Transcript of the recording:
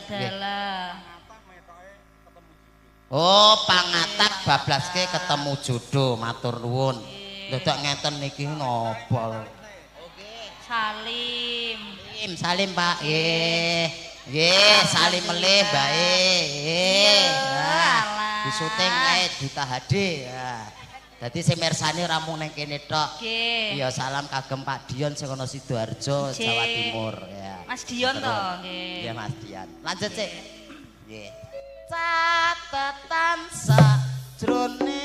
dalah. Oh, pangatak bablaske ketemu jodoh, matur nuwun. Dadak ngeten niki napa? Salim. Salim, Pak. Nggih, salim melih, bae. Di syuting kae Duta HD. Ya. Dadi sing mirsani ora mung ning kene tok. Nggih. Ya salam kagem Pak Dion sing ana Sidoarjo, Jawa Timur ya. Mas Dion to, nggih. Iya, Mas Dion. Lanjut, Cik. Nggih. Catetan sajrone